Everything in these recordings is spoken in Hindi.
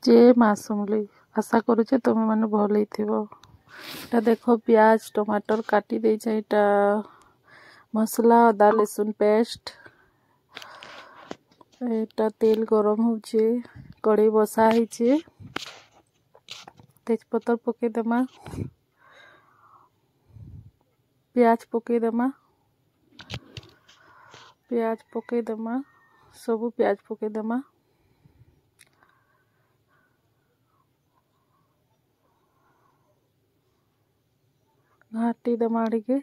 जय माँ समली आशा करुचे तुम मैंने भल ही देख प्याज टमाटर काटी दे मसला अदा लसुन पेस्ट एटा तेल गरम हो कड़े बसा है तेजपत्र पकईदेमा प्याज पकईदेमा सबू प्याज पकईदेमा घाटी देमा टिके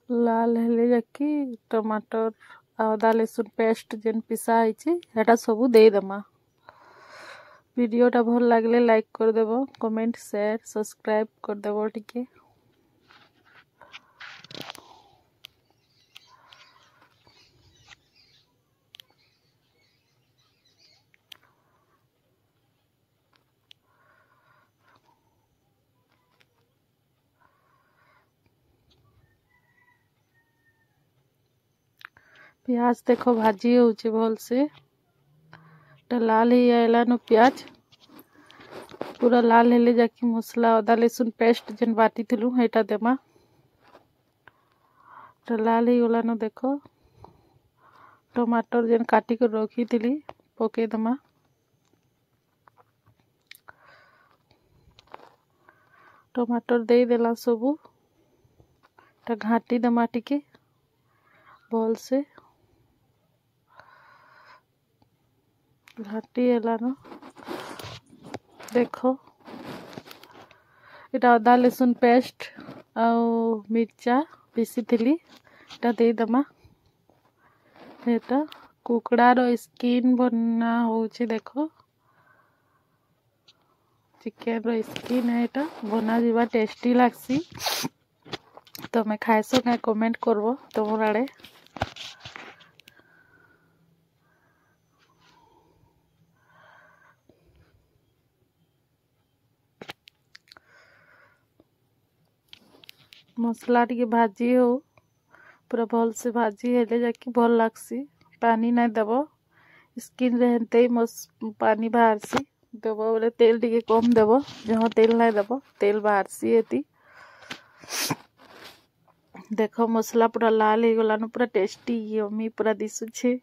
लाल हेले जाकि टमाटर अदा लसुन पेस्ट जेन पिसा है सबू देदेमा। वीडियोटा भल लगले लाइक करदेव कमेंट शेयर सब्सक्राइब करदेव टिके। प्याज देखो भाजी होची भल से लाल ही आइलानो प्याज पूरा लाल हेले जाकि मसला अदा लसुन पेस्ट जेन बाटी थिलु हेटा देमा लाल ही गलानो देखो टमाटर जेन काटी कर रखी थिली पके देमा टमाटर दे देला सबू घाटी देमा टिके भल से घाटी हेलानो देखो इटा अदा लसुन पेस्ट आउ मिर्चा पीसी थिली इटा दे दमा एटा कुकड़ार स्किन बना होची देखो चिकेन रो स्किन है एटा बना जीवा टेस्टी लागसी तमे खाइसो ना कमेंट करबो तुमर आड़े। मसला टी भाजी हो पूरा भल से भाजी हेले जाकि भल लागसी पानी ना देव स्किन रहते पानी बाहर सी देव बोले तेल टी कम देव जहाँ तेल ना देव तेल बाहर सी एती देख मसला पूरा लाल हो गलान पूरा टेस्टी यमी पूरा दिशुचे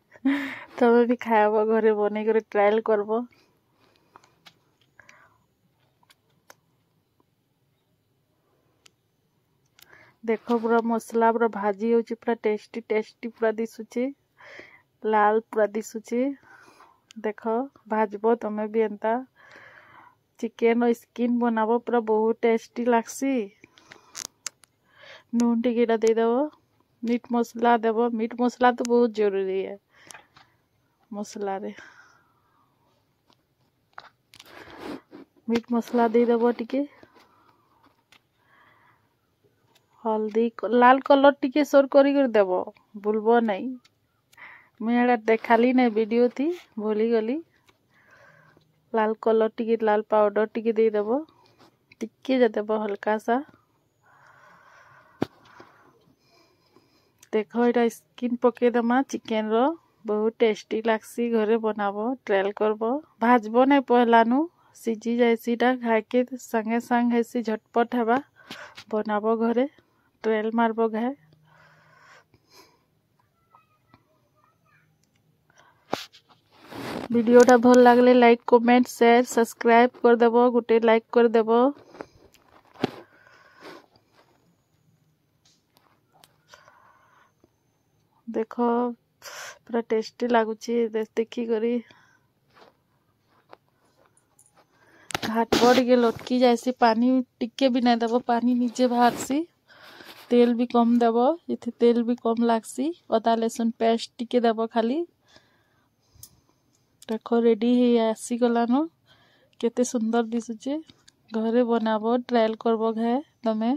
तमे भी खाइब घरे बने कर ट्रायल करब। देख पूरा मसला पूरा भाजी हो पूरा टेस्टी टेस्टी पूरा दिशुचे लाल पूरा दिशुचे देख भाजब तमे भी एंता चिकेन स्किन बनाबो पूरा बहुत टेस्टी लागसी। नून टिकेटा देदेव मीट मसला देव मीट मसला तो बहुत जरूरी है मसला रे मीट मसला देदेव टिके हल्दी लाल कलर टिके सोर कर देव भूलब नहीं मुझे देखाली नहीं वीडियो थी भूली गली लाल कलर टिके लाल पाउडर टिके देदेव टिके देदेव हल्का सा देख यहाँ स्किन पकईदेमा चिकेन रो बहुत टेस्टी लागसी घरे बनाबो ट्रायल करब भाजब नहीं पहलानु सीझी जाएसीटा खाके संगे संग हेसी झटपट हेबा बनाबो घरे ट्रायल मारब घाए। वीडियोटा भल लगले लाइक कमेंट शेयर सब्सक्राइब करदेव गोटे लाइक करदेव। देख पूरा टेस्टी लगुच देखी करी घाट टे लटकी जाएसी पानी टिके भी नहीं देव पानी नीचे बाहर सी तेल भी कम देव इथे तेल भी कम लागसी अदा लसुन पेस्ट टिके देव खाली देख रेडी है आसी गलानो केते सुंदर दिशुचे घरे बनाबो ट्रायल करबो घाए तमे।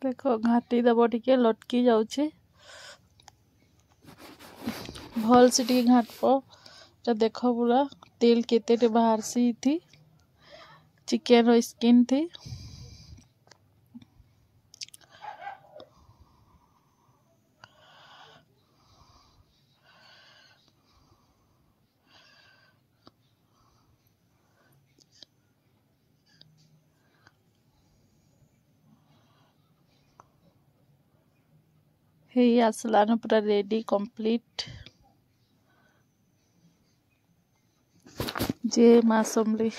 देख घाटी दब टिके लटकी जाऊे भल से टिके घाटप देख पूरा तेल केते बाहर सी थी चिकेन रो स्किन थी हे आसलान पूरा रेडी कंप्लीट जय माँ समली।